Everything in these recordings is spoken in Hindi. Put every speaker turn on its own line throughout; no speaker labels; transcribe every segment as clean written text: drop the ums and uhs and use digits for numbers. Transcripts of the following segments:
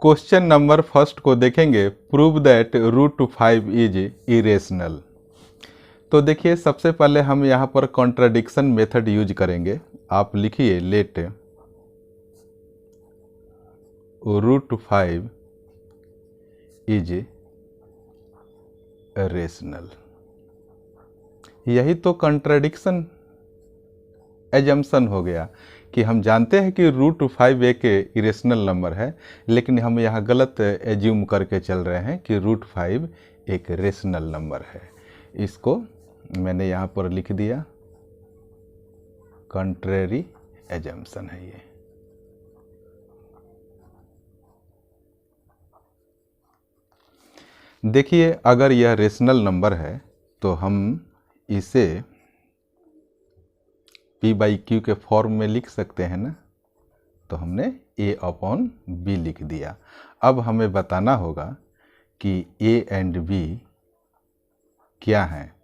क्वेश्चन नंबर फर्स्ट को देखेंगे, प्रूव दैट √5 इज इरेशनल। तो देखिए सबसे पहले हम यहाँ पर कॉन्ट्राडिक्शन मेथड यूज करेंगे। आप लिखिए लेट √5 इज रेशनल। यही तो कॉन्ट्राडिक्शन एजम्पशन हो गया कि हम जानते हैं कि √5 एक इरेशनल नंबर है, लेकिन हम यहाँ गलत एज्यूम करके चल रहे हैं कि √5 एक रेशनल नंबर है। इसको मैंने यहाँ पर लिख दिया, कॉन्ट्रेरी एजम्पशन है ये। देखिए अगर यह रेशनल नंबर है तो हम इसे P/Q के फॉर्म में लिख सकते हैं ना, तो हमने A/B लिख दिया। अब हमें बताना होगा कि A एंड B क्या है।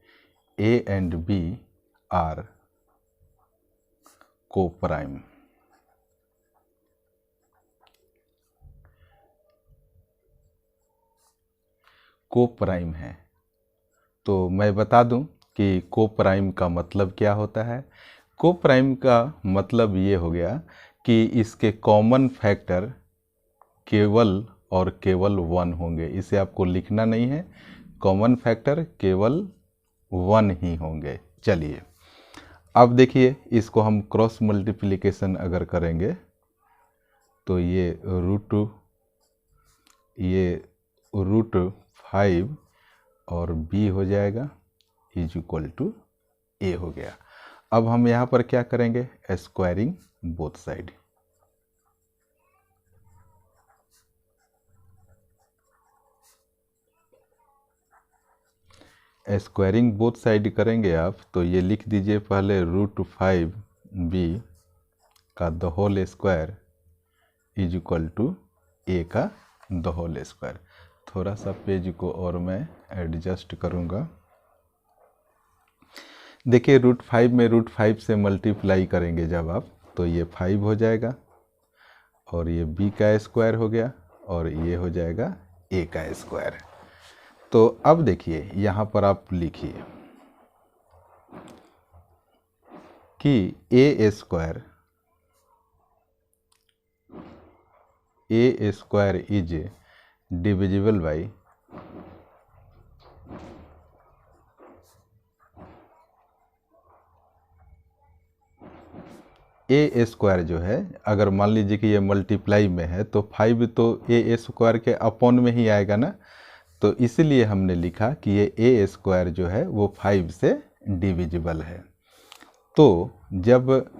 A and B are coprime. Coprime है। तो मैं बता दूं कि कोप्राइम का मतलब क्या होता है। कोप्राइम का मतलब ये हो गया कि इसके कॉमन फैक्टर केवल और केवल 1 होंगे। इसे आपको लिखना नहीं है, कॉमन फैक्टर केवल 1 ही होंगे। चलिए अब देखिए इसको हम क्रॉस मल्टीप्लिकेशन अगर करेंगे तो ये √5 और B हो जाएगा इज इक्वल टू A हो गया। अब हम यहाँ पर क्या करेंगे, squaring both side. Squaring both side करेंगे आप तो ये लिख दीजिए पहले √5B का the whole square is equal to A का द होल स्क्वायर। थोड़ा सा पेज को और मैं एडजस्ट करूँगा। देखिए √5 में √5 से मल्टीप्लाई करेंगे जब आप, तो ये 5 हो जाएगा और ये B का स्क्वायर हो गया और ये हो जाएगा A का स्क्वायर। तो अब देखिए यहाँ पर आप लिखिए कि A square is divisible by A square जो है, अगर मान लीजिए कि ये मल्टीप्लाई में है तो 5 तो A स्क्वायर के अपॉन में ही आएगा ना, तो इसलिए हमने लिखा कि ये A स्क्वायर जो है वो 5 से डिविजिबल है। तो जब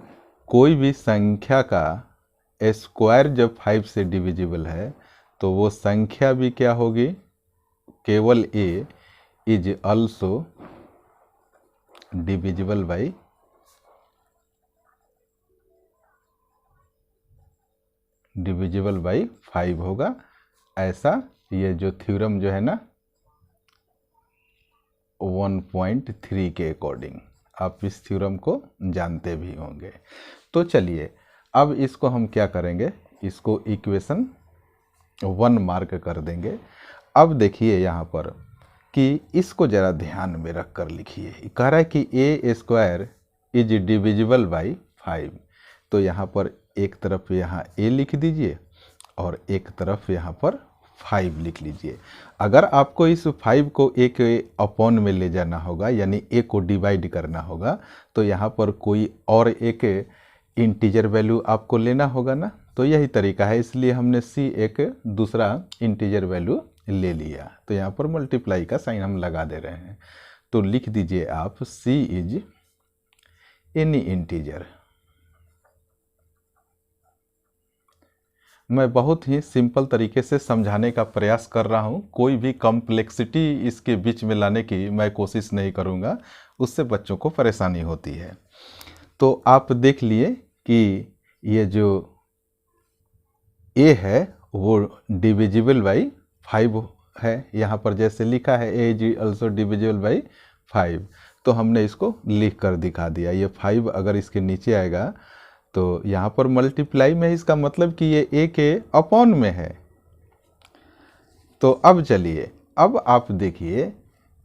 कोई भी संख्या का स्क्वायर जब 5 से डिविजिबल है तो वो संख्या भी क्या होगी, केवल A is also divisible by divisible by 5 होगा। ऐसा ये जो थ्योरम जो है ना 1.3 के अकॉर्डिंग, आप इस थ्योरम को जानते भी होंगे। तो चलिए अब इसको हम क्या करेंगे, इसको इक्वेशन 1 मार्क कर देंगे। अब देखिए यहाँ पर कि इसको ज़रा ध्यान में रख कर लिखिए। कह रहा है कि A square is divisible by 5। तो यहाँ पर एक तरफ यहाँ A लिख दीजिए और एक तरफ यहाँ पर 5 लिख लीजिए। अगर आपको इस 5 को A के अपॉन में ले जाना होगा, यानी A को डिवाइड करना होगा, तो यहाँ पर कोई और एक इंटीजर वैल्यू आपको लेना होगा ना। तो यही तरीका है, इसलिए हमने C एक दूसरा इंटीजर वैल्यू ले लिया। तो यहाँ पर मल्टीप्लाई का साइन हम लगा दे रहे हैं। तो लिख दीजिए आप C इज एनी इंटीजर। मैं बहुत ही सिंपल तरीके से समझाने का प्रयास कर रहा हूँ, कोई भी कॉम्प्लेक्सिटी इसके बीच में लाने की मैं कोशिश नहीं करूँगा, उससे बच्चों को परेशानी होती है। तो आप देख लिए कि ये जो A है वो डिविजिबल बाई 5 है। यहाँ पर जैसे लिखा है A is also divisible by 5, तो हमने इसको लिख कर दिखा दिया। ये 5 अगर इसके नीचे आएगा तो यहाँ पर मल्टीप्लाई में, इसका मतलब कि ये A के अपॉन में है, तो अब चलिए, अब आप देखिए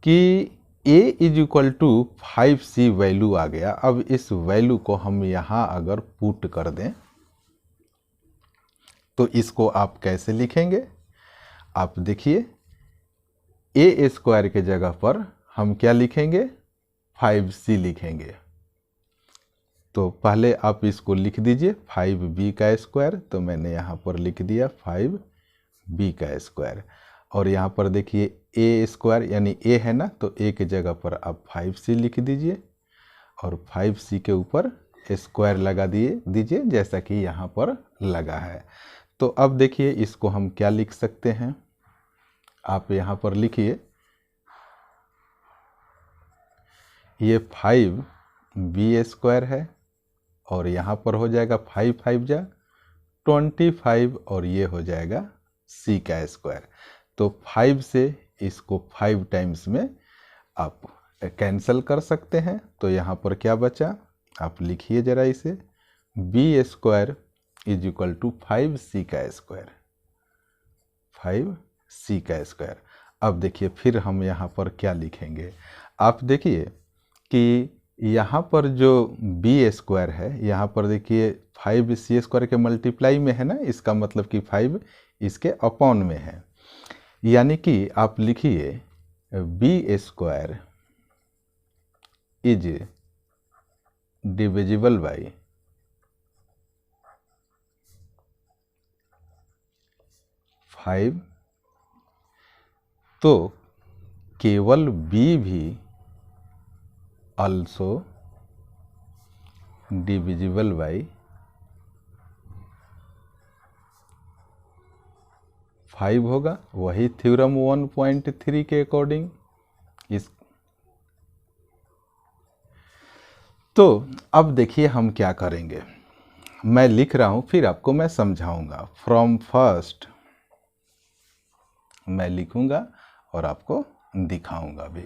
कि a is equal to 5c value आ गया। अब इस वैल्यू को हम यहाँ अगर पुट कर दें तो इसको आप कैसे लिखेंगे? आप देखिए, ए स्क्वायर के जगह पर हम क्या लिखेंगे? 5c लिखेंगे। तो पहले आप इसको लिख दीजिए 5b का स्क्वायर, तो मैंने यहाँ पर लिख दिया 5b का स्क्वायर। और यहाँ पर देखिए ए स्क्वायर यानी ए है ना, तो ए के जगह पर आप 5c लिख दीजिए और 5c के ऊपर स्क्वायर लगा दीजिए जैसा कि यहाँ पर लगा है। तो अब देखिए इसको हम क्या लिख सकते हैं, आप यहाँ पर लिखिए, ये 5b स्क्वायर है और यहाँ पर हो जाएगा 5 5 जा 25 और ये हो जाएगा c का स्क्वायर। तो 5 से इसको 5 टाइम्स में आप कैंसिल कर सकते हैं। तो यहाँ पर क्या बचा, आप लिखिए ज़रा इसे, b square is equal to 5c का स्क्वायर, 5c का स्क्वायर। अब देखिए फिर हम यहाँ पर क्या लिखेंगे, आप देखिए कि यहाँ पर जो b स्क्वायर है, यहाँ पर देखिए 5c स्क्वायर के मल्टीप्लाई में है ना, इसका मतलब कि 5 इसके अपॉन में है, यानी कि आप लिखिए b square is divisible by 5। तो केवल b भी also divisible by 5 होगा, वही थ्योरम 1.3 के अकॉर्डिंग। इस तो अब देखिए हम क्या करेंगे, मैं लिख रहा हूँ फिर आपको मैं समझाऊंगा। फ्रॉम फर्स्ट मैं लिखूंगा और आपको दिखाऊंगा भी।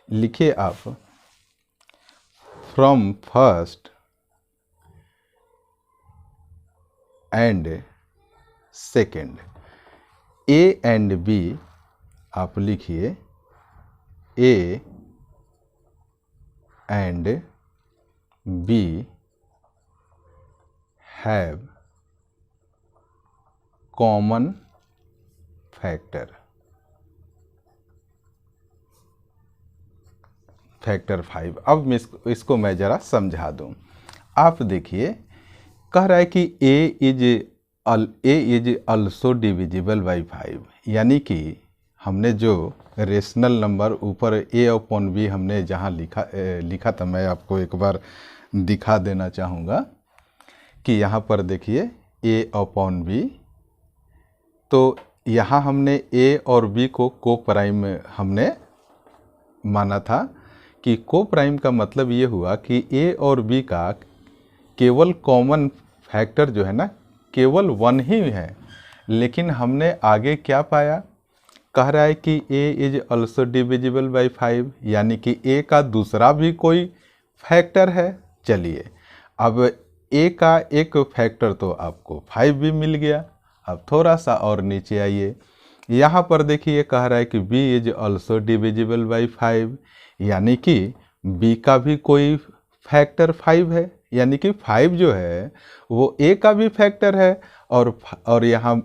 लिखिए आप, from first and second, a and b आप लिखिए, a and b have common factor, factor 5। अब इसको मैं ज़रा समझा दूं। आप देखिए, कह रहा है कि ए इज अल्सो डिविजिबल बाई 5, यानी कि हमने जो रेशनल नंबर ऊपर ए अपॉन बी हमने जहाँ लिखा था, मैं आपको एक बार दिखा देना चाहूँगा कि यहाँ पर देखिए ए अपॉन बी, तो यहाँ हमने ए और बी को को प्राइम हमने माना था कि को प्राइम का मतलब ये हुआ कि ए और बी का केवल कॉमन फैक्टर जो है ना, केवल 1 ही है। लेकिन हमने आगे क्या पाया, कह रहा है कि ए इज ऑल्सो डिविजिबल बाई 5, यानी कि ए का दूसरा भी कोई फैक्टर है। चलिए, अब ए का एक फैक्टर तो आपको 5 भी मिल गया। अब थोड़ा सा और नीचे आइए, यहाँ पर देखिए कह रहा है कि b is also divisible by 5, यानी कि b का भी कोई फैक्टर 5 है, यानी कि 5 जो है वो a का भी फैक्टर है और यहाँ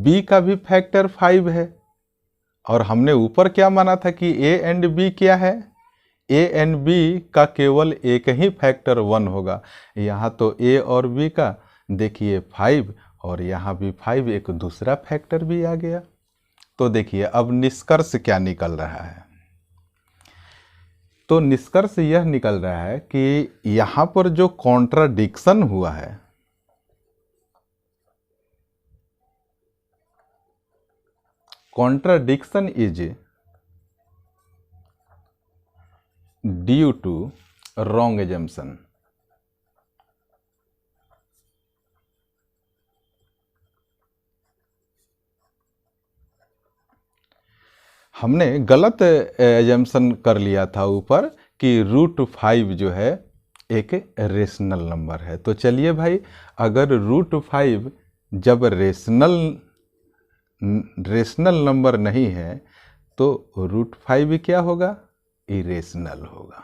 b का भी फैक्टर 5 है। और हमने ऊपर क्या माना था कि a एंड b क्या है, a एंड b का केवल एक ही फैक्टर 1 होगा। यहाँ तो a और b का देखिए 5 और यहाँ भी 5, एक दूसरा फैक्टर भी आ गया। तो देखिए अब निष्कर्ष क्या निकल रहा है, तो निष्कर्ष यह निकल रहा है कि यहाँ पर जो कॉन्ट्राडिक्शन हुआ है, contradiction is due to wrong assumption. हमने गलत एजम्पशन कर लिया था ऊपर कि √5 जो है एक रेशनल नंबर है। तो चलिए भाई, अगर √5 जब रेशनल रेशनल नंबर नहीं है तो रूट 5 क्या होगा, इरेशनल होगा।